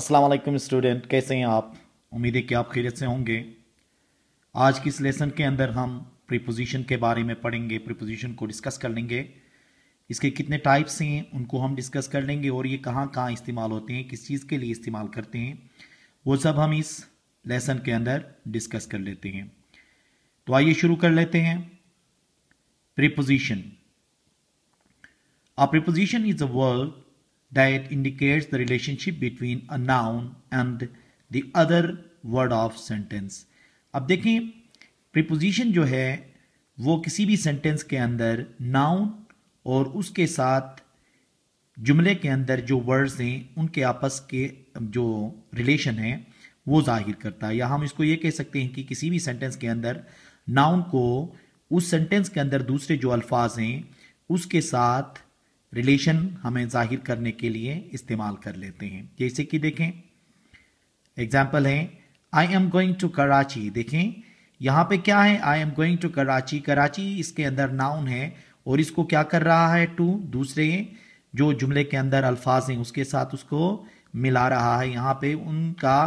अस्सलाम वालेकुम स्टूडेंट, कैसे हैं आप? उम्मीद है कि आप खैरियत से होंगे। आज की इस लेसन के अंदर हम प्रीपोजिशन के बारे में पढ़ेंगे, प्रीपोजिशन को डिस्कस कर लेंगे। इसके कितने टाइप्स हैं उनको हम डिस्कस कर लेंगे और ये कहाँ कहाँ इस्तेमाल होते हैं, किस चीज़ के लिए इस्तेमाल करते हैं, वो सब हम इस लेसन के अंदर डिस्कस कर लेते हैं। तो आइए शुरू कर लेते हैं। Preposition. A preposition is a word that indicates the relationship between a noun and the other word of sentence. अब देखें, प्रीपोजिशन जो है वो किसी भी सेंटेंस के अंदर नाउन और उसके साथ जुमले के अंदर जो वर्ड्स हैं उनके आपस के जो रिलेशन है वो जाहिर करता है। या हम इसको ये कह सकते हैं कि किसी भी सेंटेंस के अंदर नाउन को उस सेंटेंस के अंदर दूसरे जो अल्फाज हैं उसके साथ रिलेशन हमें जाहिर करने के लिए इस्तेमाल कर लेते हैं। जैसे कि देखें, एग्जाम्पल है I am going to Karachi. देखें यहां पे क्या है, I am going to Karachi. Karachi इसके अंदर नाउन है और इसको क्या कर रहा है, टू दूसरे जो जुमले के अंदर अल्फाज हैं उसके साथ उसको मिला रहा है। यहां पे उनका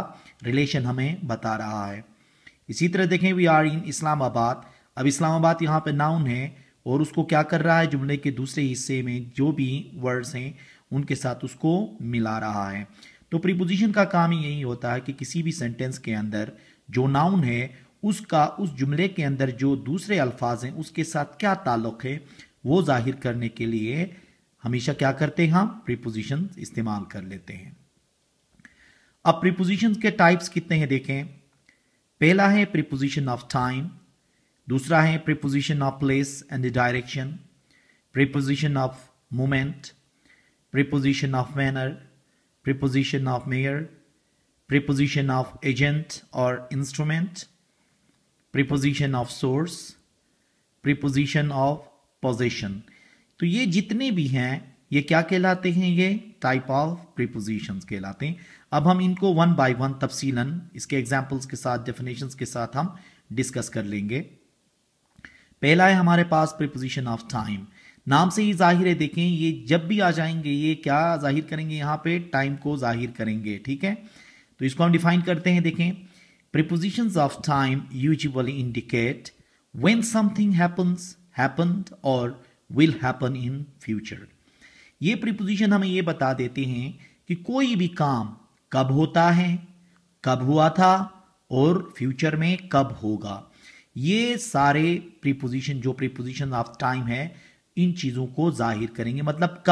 रिलेशन हमें बता रहा है। इसी तरह देखें, वी आर इन इस्लामाबाद। अब इस्लामाबाद यहाँ पे नाउन है और उसको क्या कर रहा है, जुमले के दूसरे हिस्से में जो भी वर्ड्स हैं उनके साथ उसको मिला रहा है। तो प्रीपोजिशन का काम ही यही होता है कि किसी भी सेंटेंस के अंदर जो नाउन है उसका उस जुमले के अंदर जो दूसरे अल्फाज हैं उसके साथ क्या ताल्लुक है वो जाहिर करने के लिए हमेशा क्या करते हैं, हम प्रीपोजिशन इस्तेमाल कर लेते हैं। अब प्रीपोजिशन के टाइप्स कितने हैं देखें। पहला है प्रीपोजिशन ऑफ टाइम, दूसरा है preposition of place and direction, preposition of moment, preposition of manner, preposition of mayor, preposition of agent और instrument, preposition of source, preposition of position. तो ये जितने भी हैं ये क्या कहलाते हैं, ये टाइप ऑफ प्रीपोजिशंस कहलाते हैं। अब हम इनको वन बाय वन तफसीलन इसके एग्जांपल्स के साथ, डेफिनेशंस के साथ हम डिस्कस कर लेंगे। पहला है हमारे पास प्रीपोजिशन ऑफ टाइम। नाम से ही जाहिर है, देखें ये जब भी आ जाएंगे ये क्या जाहिर करेंगे, यहाँ पे टाइम को जाहिर करेंगे। ठीक है, तो इसको हम डिफाइन करते हैं। देखें, prepositions of time usually indicate when something happens, happened और विल हैपन इन फ्यूचर। ये प्रीपोजिशन हमें ये बता देते हैं कि कोई भी काम कब होता है, कब हुआ था और फ्यूचर में कब होगा। ये सारे प्रीपोजिशन जो प्रीपोजिशन ऑफ टाइम है इन चीजों को जाहिर करेंगे। मतलब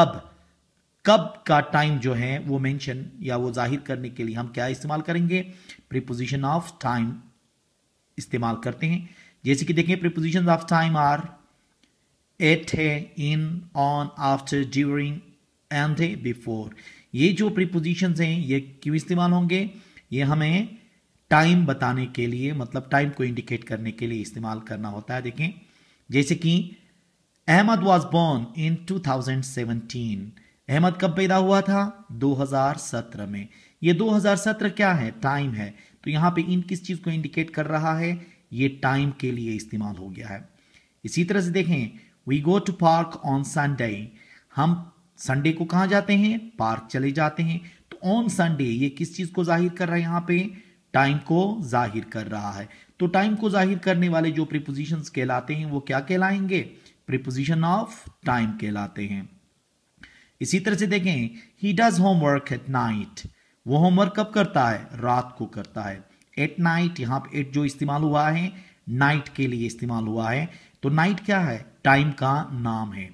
कब का टाइम जो है वो मेंशन या वो जाहिर करने के लिए हम क्या इस्तेमाल करेंगे, प्रीपोजिशन ऑफ टाइम इस्तेमाल करते हैं। जैसे कि देखें, preposition of time are at है, in, on, after, during and before. ये जो प्रीपोजिशंस हैं ये क्यों इस्तेमाल होंगे, ये हमें टाइम बताने के लिए, मतलब टाइम को इंडिकेट करने के लिए इस्तेमाल करना होता है। देखें, जैसे कि Ahmed was born in 2017। Ahmed कब पैदा हुआ था, 2017 में। ये 2017 क्या है, टाइम है। तो यहां पे इन किस चीज को इंडिकेट कर रहा है, ये टाइम के लिए इस्तेमाल हो गया है। इसी तरह से देखें, we go to park on Sunday. हम संडे को कहां जाते हैं, पार्क चले जाते हैं। तो ऑन संडे ये किस चीज को जाहिर कर रहा है, यहां पे टाइम को जाहिर कर रहा है। तो टाइम को जाहिर करने वाले जो प्रीपोजिशंस कहलाते हैं वो क्या कहलाएंगे, प्रीपोजिशन ऑफ टाइम कहलाते हैं। इसी तरह से देखें, he does homework at night. वो होमवर्क कब करता है, रात को करता है। एट नाइट, यहां पे एट जो इस्तेमाल हुआ है नाइट के लिए इस्तेमाल हुआ है। तो नाइट क्या है, टाइम का नाम है।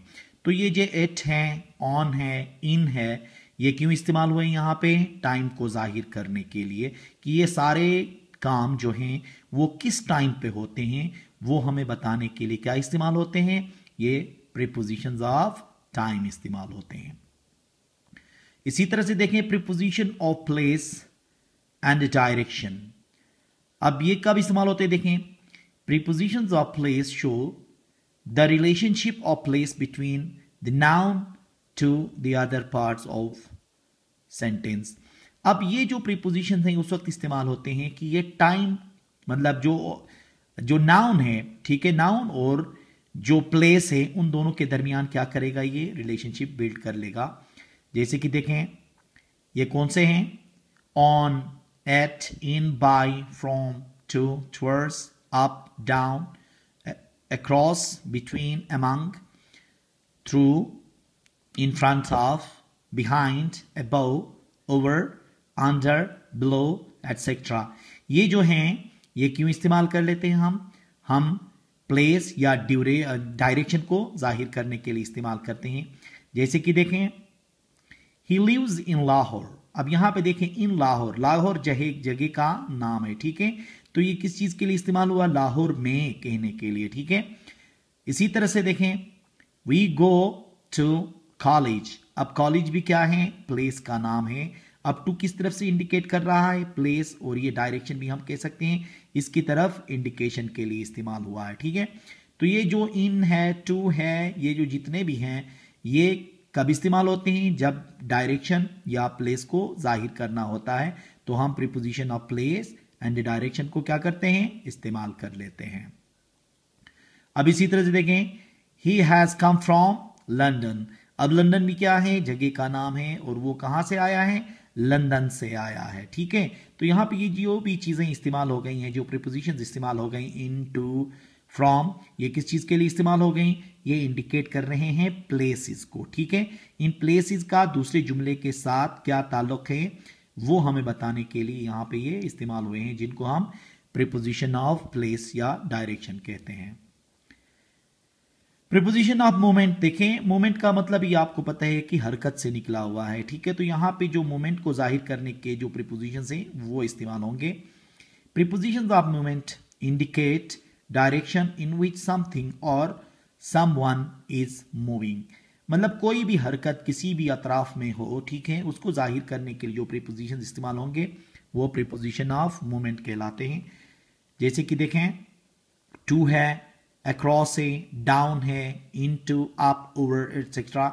तो ये जो एट है, ऑन है, इन है, ये क्यों इस्तेमाल हुए यहाँ पे, टाइम को जाहिर करने के लिए कि ये सारे काम जो हैं वो किस टाइम पे होते हैं वो हमें बताने के लिए क्या इस्तेमाल होते हैं, ये प्रीपोजिशंस ऑफ टाइम इस्तेमाल होते हैं। इसी तरह से देखें, preposition of place and direction. अब ये कब इस्तेमाल होते हैं, देखें, prepositions of place show the relationship of place between the noun to the other parts of sentence. अब ये जो प्रीपोजिशन हैं उस वक्त इस्तेमाल होते हैं कि ये टाइम, मतलब जो नाउन है, ठीक है, नाउन और जो प्लेस है उन दोनों के दरमियान क्या करेगा, ये रिलेशनशिप बिल्ड कर लेगा। जैसे कि देखें, ये कौन से हैं, on, at, in, by, from, to, towards, up, down, across, between, among, through, in front of, behind, above, over, under, below, etc. ये जो हैं ये क्यों इस्तेमाल कर लेते हैं हम प्लेस या डायरेक्शन को जाहिर करने के लिए इस्तेमाल करते हैं। जैसे कि देखें, ही लिव्स इन लाहौर। अब यहां पे देखें इन लाहौर, लाहौर जगह का नाम है, ठीक है। तो ये किस चीज के लिए इस्तेमाल हुआ? लाहौर में कहने के लिए, ठीक है। इसी तरह से देखें, वी गो टू कॉलेज। अब कॉलेज भी क्या है? प्लेस का नाम है। अब टू किस तरफ से इंडिकेट कर रहा है? प्लेस। और ये डायरेक्शन भी हम कह सकते हैं इसकी तरफ इंडिकेशन के लिए इस्तेमाल हुआ है, ठीक है। तो ये जो इन है, टू है, ये जो जितने भी हैं ये कब इस्तेमाल होते हैं? जब डायरेक्शन या प्लेस को जाहिर करना होता है तो हम preposition of place and direction को क्या करते हैं? इस्तेमाल कर लेते हैं। अब इसी तरह से देखें, he has come from London. अब लंदन भी क्या है? जगह का नाम है। और वो कहां से आया है? लंदन से आया है, ठीक है। तो यहां पे ये जो भी चीजें इस्तेमाल हो गई हैं, जो प्रीपोजिशंस इस्तेमाल हो गई, इन, टू, फ्रॉम, ये किस चीज के लिए इस्तेमाल हो गई? ये इंडिकेट कर रहे हैं प्लेसेस को, ठीक है। इन प्लेसेस का दूसरे जुमले के साथ क्या ताल्लुक है वो हमें बताने के लिए यहां पे ये इस्तेमाल हुए हैं, जिनको हम प्रीपोजिशन ऑफ प्लेस या डायरेक्शन कहते हैं। प्रीपोजिशन ऑफ मोमेंट देखें, मोमेंट का मतलब ये आपको पता है कि हरकत से निकला हुआ है, ठीक है। तो यहां पे जो मोमेंट को जाहिर करने के जो प्रीपोजिशंस हैं वो इस्तेमाल होंगे। Prepositions of moment indicate direction in which something और समवन इज मूविंग। मतलब कोई भी हरकत किसी भी अतराफ में हो, ठीक है, उसको जाहिर करने के लिए जो प्रीपोजिशन इस्तेमाल होंगे वो प्रीपोजिशन ऑफ मोमेंट कहलाते हैं। जैसे कि देखें, टू है, अक्रॉस है, डाउन है, इनटू, अप, ओवर, एटसेट्रा,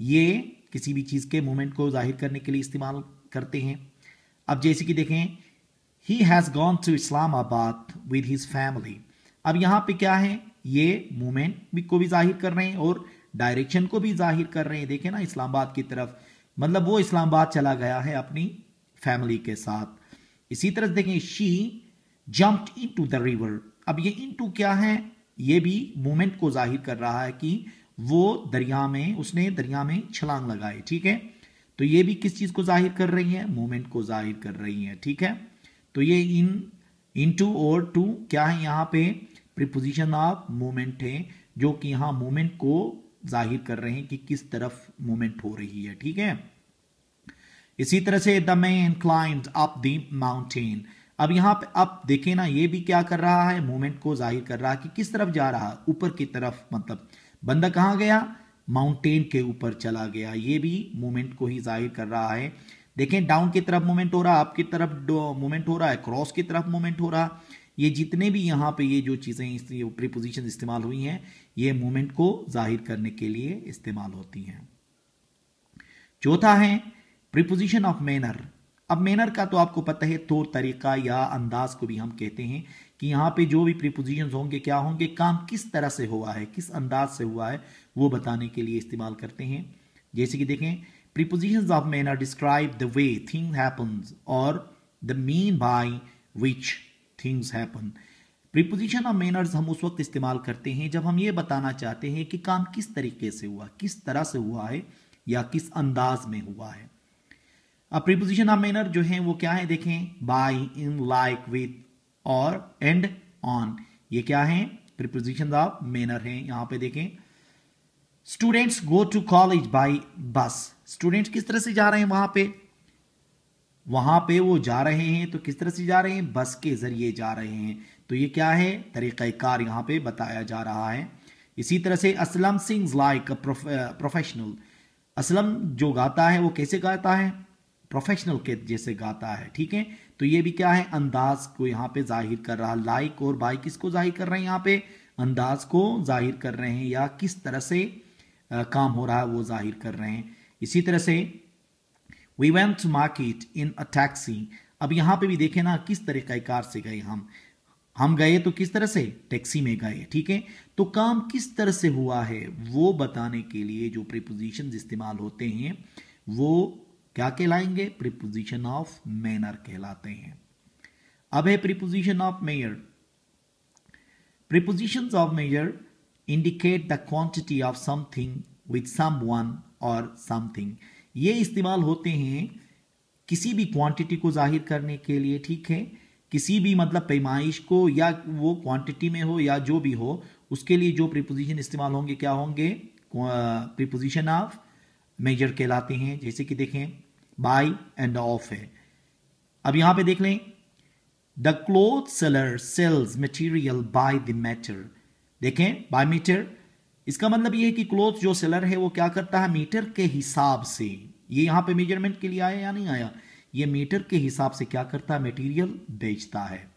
ये किसी भी चीज के मूवमेंट को जाहिर करने के लिए इस्तेमाल करते हैं। अब जैसे कि देखें, he has gone to Islamabad with his family. अब यहां पे क्या है? ये मूवमेंट भी को भी जाहिर कर रहे हैं और डायरेक्शन को भी जाहिर कर रहे हैं। देखें ना, इस्लामाबाद की तरफ, मतलब वो इस्लामाबाद चला गया है अपनी फैमिली के साथ। इसी तरह देखें, she jumped into the river. अब ये इनटू क्या है? ये भी मूवमेंट को जाहिर कर रहा है कि वो उसने दरिया में छलांग लगाई, ठीक है। तो ये भी किस चीज को जाहिर कर रही है? मूवमेंट को जाहिर कर रही है, ठीक है। तो ये इनटू और टू क्या है? यहां पे प्रीपोजिशन ऑफ मूवमेंट है, जो कि यहां मूवमेंट को जाहिर कर रहे हैं कि किस तरफ मूवमेंट हो रही है, ठीक है। इसी तरह से the man climbed up the mountain. अब यहां पे अब देखें ना, ये भी क्या कर रहा है? मूवमेंट को जाहिर कर रहा है कि किस तरफ जा रहा है? ऊपर की तरफ। मतलब बंदा कहां गया? माउंटेन के ऊपर चला गया। ये भी मूवमेंट को ही जाहिर कर रहा है। देखें, डाउन की तरफ मूवमेंट हो रहा, अप की तरफ मूवमेंट हो रहा है, क्रॉस की तरफ मूवमेंट हो रहा। ये जितने भी यहां पे ये जो चीजें प्रीपोजिशन इस्तेमाल हुई हैं, ये मूवमेंट को जाहिर करने के लिए इस्तेमाल होती हैं। चौथा है प्रीपोजिशन ऑफ मैनर। अब मैनर का तो आपको पता है, तौर तरीका या अंदाज को भी हम कहते हैं कि यहां पे जो भी प्रीपोजिशन होंगे क्या होंगे? काम किस तरह से हुआ है, किस अंदाज से हुआ है, वो बताने के लिए इस्तेमाल करते हैं। जैसे कि देखें, prepositions of manner describe the way thing happens और the mean by which things happen. Preposition of manners हम उस वक्त इस्तेमाल करते हैं जब हम ये बताना चाहते हैं कि काम किस तरीके से हुआ, किस तरह से हुआ है या किस अंदाज में हुआ है। अब प्रीपोजिशन ऑफ मैनर जो है वो क्या है? देखें, बाय, इन, लाइक, विथ और एंड, ऑन, ये क्या है? प्रीपोजिशन ऑफ मैनर है। यहां पे देखें, students go to college by bus. Students किस तरह से जा रहे हैं? वहां पे वो जा रहे हैं, तो किस तरह से जा रहे हैं? बस के जरिए जा रहे हैं। तो ये क्या है? तरीक़ाकार यहां पे बताया जा रहा है। इसी तरह से Aslam sings like a professional. Aslam जो गाता है वो कैसे गाता है? प्रोफेशनल के जैसे गाता है, ठीक है। तो ये भी क्या है? अंदाज को यहां पे जाहिर कर रहा। लाइक और बाय किसको जाहिर कर रहे हैं? यहां पे अंदाज को जाहिर कर रहे हैं या किस तरह से काम हो रहा है वो जाहिर कर रहे हैं। इसी तरह से we went to market in a taxi. अब यहां पे भी देखें ना, किस तरीक़ाकार से गए हम गए तो किस तरह से? टैक्सी में गए, ठीक है। तो काम किस तरह से हुआ है वो बताने के लिए जो प्रीपोजिशंस इस्तेमाल होते हैं वो क्या कहलाएंगे? प्रीपोजिशन ऑफ मैनर कहलाते हैं। अब है preposition of measure. Prepositions of measure indicate the quantity of something with someone or something. ये इस्तेमाल होते हैं किसी भी क्वांटिटी को जाहिर करने के लिए, ठीक है, किसी भी मतलब पैमाइश को, या वो क्वांटिटी में हो या जो भी हो, उसके लिए जो प्रीपोजिशन इस्तेमाल होंगे क्या होंगे? प्रीपोजिशन ऑफ मेजर कहलाते हैं। जैसे कि देखें बाय एंड ऑफ है। अब यहां पे देख लें, the cloth seller sells material by the metre. देखें बाय मीटर, इसका मतलब ये है कि क्लोथ जो सेलर है वो क्या करता है? मीटर के हिसाब से। ये यहां पे मेजरमेंट के लिए आया या नहीं आया? ये मीटर के हिसाब से क्या करता है? मटेरियल बेचता है।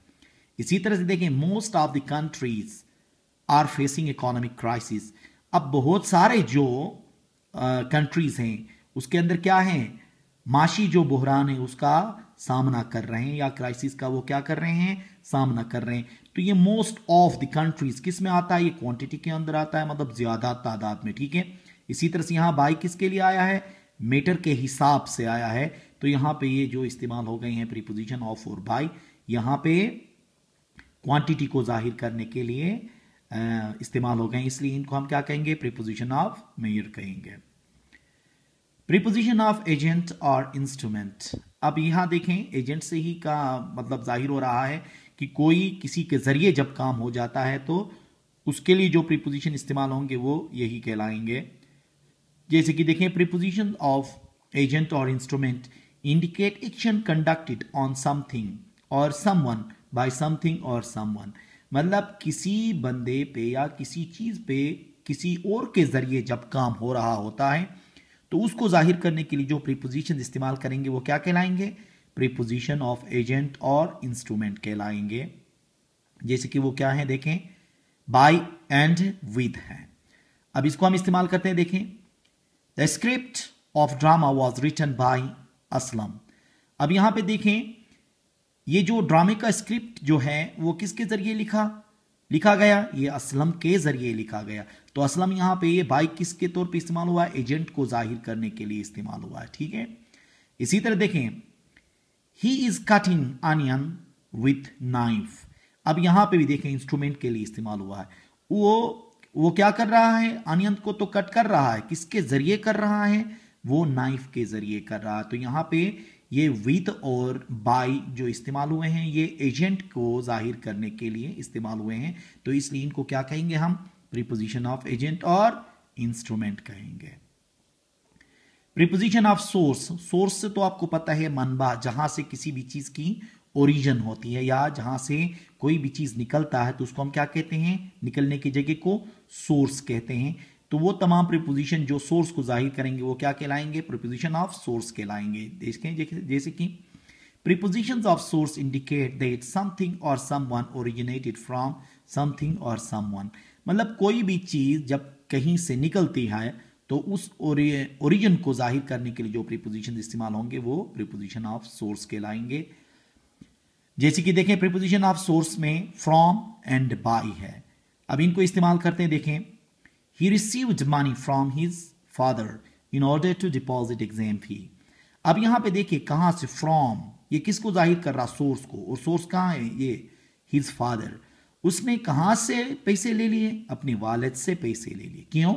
इसी तरह से देखें, most of the countries are facing economic crisis. अब बहुत सारे जो कंट्रीज हैं उसके अंदर क्या है? माशी जो बहरान है उसका सामना कर रहे हैं, या क्राइसिस का वो क्या कर रहे हैं? सामना कर रहे हैं। तो ये मोस्ट ऑफ द कंट्रीज किस में आता है? ये क्वांटिटी के अंदर आता है, मतलब ज्यादा तादाद में, ठीक है। इसी तरह से यहां बाई किसके लिए आया है? मीटर के हिसाब से आया है। तो यहां पे ये जो इस्तेमाल हो गए हैं प्रीपोजिशन ऑफ और बाय, यहां पे क्वांटिटी को जाहिर करने के लिए इस्तेमाल हो गए, इसलिए इनको हम क्या कहेंगे? प्रीपोजिशन ऑफ मेजर कहेंगे। प्रीपोजिशन ऑफ एजेंट और इंस्ट्रूमेंट। अब यहां देखें, एजेंट से ही का मतलब जाहिर हो रहा है कि कोई किसी के जरिए जब काम हो जाता है तो उसके लिए जो प्रीपोजिशन इस्तेमाल होंगे वो यही कहलाएंगे। जैसे कि देखें, प्रीपोजिशन ऑफ एजेंट और instrument indicate action conducted on something और समवन बाय समथिंग और समवन। मतलब किसी बंदे पे या किसी चीज पे किसी और के जरिए जब काम हो रहा होता है तो उसको जाहिर करने के लिए जो प्रीपोजिशन इस्तेमाल करेंगे वो क्या कहलाएंगे? प्रीपोजिशन ऑफ एजेंट और इंस्ट्रूमेंट कहलाएंगे। जैसे कि वो क्या है देखें, बाय एंड विद है। अब इसको हम इस्तेमाल करते हैं, देखें, the script of drama was written by Aslam. अब यहां पे देखें, ये जो ड्रामे का स्क्रिप्ट जो है वो किसके जरिए लिखा गया? ये असलम के जरिए लिखा गया। तो असलम यहां पे ये बाई किसके तौर पे इस्तेमाल हुआ है? एजेंट को जाहिर करने के लिए इस्तेमाल हुआ है, ठीक है। इसी तरह देखें, he is cutting onion with knife. अब यहां पे भी देखें इंस्ट्रूमेंट के लिए इस्तेमाल हुआ है। वो क्या कर रहा है? अनियन को तो कट कर रहा है, किसके जरिए कर रहा है? वो नाइफ के जरिए कर रहा है। तो यहां पे ये विथ और बाय जो इस्तेमाल हुए हैं ये एजेंट को जाहिर करने के लिए इस्तेमाल हुए हैं। तो इसलिए इनको क्या कहेंगे हम? प्रीपोजिशन ऑफ एजेंट और इंस्ट्रूमेंट कहेंगे। Preposition of source. सोर्स से तो आपको पता है मनबा, जहां से किसी भी चीज की ओरिजिन होती है या जहां से कोई भी चीज निकलता है तो उसको हम क्या कहते हैं? निकलने की जगह को सोर्स कहते हैं। तो वो तमाम प्रीपोजिशन जो सोर्स को जाहिर करेंगे वो क्या कहलाएंगे? प्रीपोजिशन ऑफ सोर्स कहलाएंगे। देखें, जैसे कि prepositions of source indicate that something और समवन ओरिजिनेटेड फ्रॉम समथिंग और समवन। मतलब कोई भी चीज जब कहीं से निकलती है तो उस ओरिजिन को जाहिर करने के लिए जो प्रीपोजिशन इस्तेमाल होंगे वो प्रीपोजिशन ऑफ सोर्स कहलाएंगे। जैसे कि देखें, प्रीपोजिशन ऑफ सोर्स में फ्रॉम एंड बाय है। अब इनको इस्तेमाल करते हैं, देखें, he received money from his father in order to deposit exam fee। अब यहां पे देखिए कहां से फ्रॉम, ये किसको जाहिर कर रहा? सोर्स को। और सोर्स कहां है? ये his father। उसने कहां से पैसे ले लिए? अपने वालिद से पैसे ले लिए। क्यों?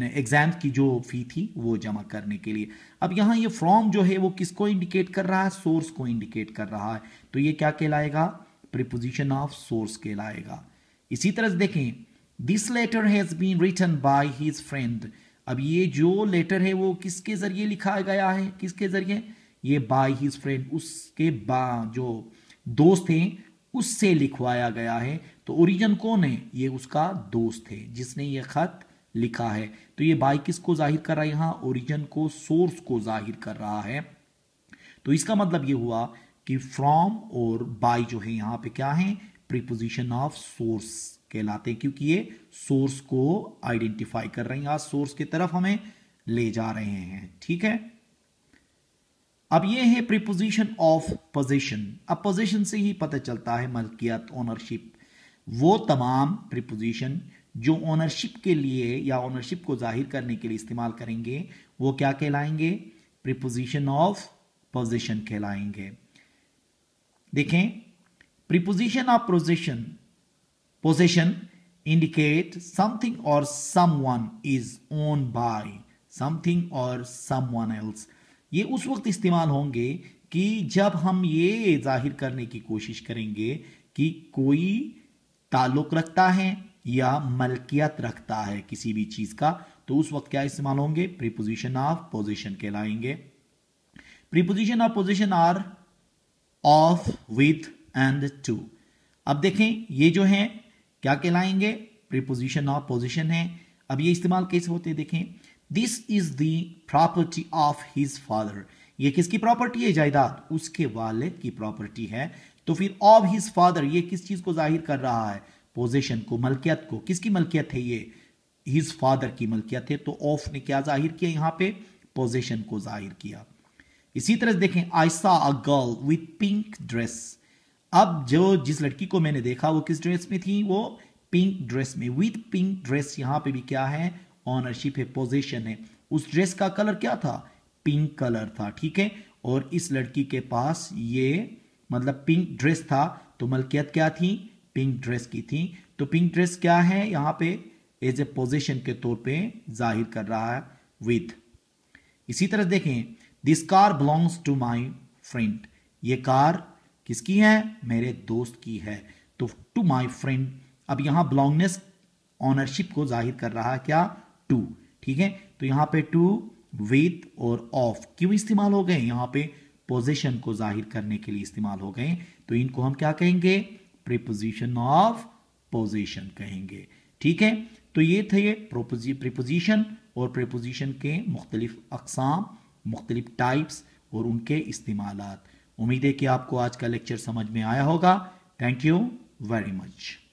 एग्जाम की जो फी थी वो जमा करने के लिए। अब यहां ये फ्रॉम जो है वो किसको इंडिकेट कर रहा है? सोर्स को इंडिकेट कर रहा है। तो ये क्या कहलाएगा? प्रीपोजिशन ऑफ सोर्स कहलाएगा। इसी तरह से देखें, this letter has been written by his friend. अब ये जो लेटर है वो किसके जरिए लिखा गया है? किसके जरिए? ये बाय हिज फ्रेंड, उसके जो दोस्त हैं उससे लिखवाया गया है। तो ओरिजिन कौन है? ये उसका दोस्त है जिसने ये खत लिखा है। तो ये बाय किसको जाहिर कर रहा है? यहां ओरिजिन को, सोर्स को जाहिर कर रहा है। तो इसका मतलब ये हुआ कि फ्रॉम और बाय जो है यहां पे क्या है? प्रीपोजिशन ऑफ सोर्स कहलाते हैं, क्योंकि ये सोर्स को आइडेंटिफाई कर रहे हैं या सोर्स की तरफ हमें ले जा रहे हैं, ठीक है। अब ये है प्रीपोजिशन ऑफ पोजीशन। अब पोजीशन से ही पता चलता है मलकियत, ओनरशिप। वो तमाम प्रीपोजिशन जो ओनरशिप के लिए या ओनरशिप को जाहिर करने के लिए इस्तेमाल करेंगे वो क्या कहलाएंगे? प्रीपोजिशन ऑफ पोजीशन कहलाएंगे। देखें, preposition of position indicate something or someone is owned by something or someone else। ये उस वक्त इस्तेमाल होंगे कि जब हम ये जाहिर करने की कोशिश करेंगे कि कोई ताल्लुक रखता है या मलकियत रखता है किसी भी चीज का, तो उस वक्त क्या इस्तेमाल होंगे? प्रीपोजिशन ऑफ पोजीशन कहलाएंगे। Preposition of position are of, with and to. अब देखें, ये जो है क्या कहलाएंगे? प्रीपोजिशन ऑफ पोजीशन है। अब ये इस्तेमाल कैसे होते हैं देखें, this is the property of his father. ये किसकी प्रॉपर्टी है? जायदाद उसके वालिद की प्रॉपर्टी है। तो फिर ऑफ हिज फादर, ये किस चीज को जाहिर कर रहा है? पोजीशन को, मलकियत को। किसकी मलकियत है ये? हिज फादर की मलकियत है। तो ऑफ ने क्या जाहिर किया? यहां पे पोजीशन को जाहिर किया। इसी तरह देखें, I saw a girl with pink dress. अब जिस लड़की को मैंने देखा वो किस ड्रेस में थी? वो पिंक ड्रेस में। विथ पिंक ड्रेस, यहां पे भी क्या है? ऑनरशिप है, पोजीशन है। उस ड्रेस का कलर क्या था? पिंक कलर था, ठीक है। और इस लड़की के पास ये मतलब पिंक ड्रेस था, तो मलकियत क्या थी? पिंक ड्रेस की थी। तो पिंक ड्रेस क्या है? यहां पे एज ए पोजीशन के तौर पे जाहिर कर रहा है, विथ। इसी तरह देखें, this car belongs to my friend. ये कार किसकी है? मेरे दोस्त की है। तो टू माई फ्रेंड, अब यहां बिलोंगनेस ऑनरशिप को जाहिर कर रहा है क्या? टू, ठीक है। तो यहां पे टू, विथ और ऑफ क्यों इस्तेमाल हो गए? यहां पे पोजीशन को जाहिर करने के लिए इस्तेमाल हो गए। तो इनको हम क्या कहेंगे? प्रीपोजिशन ऑफ पोजीशन कहेंगे, ठीक है। तो ये थे प्रीपोजिशन और प्रीपोजिशन के मुख्तलिफ अक़साम, मुख्तलिफ टाइप्स और उनके इस्तेमालात। उम्मीद है कि आपको आज का लेक्चर समझ में आया होगा। Thank you very much.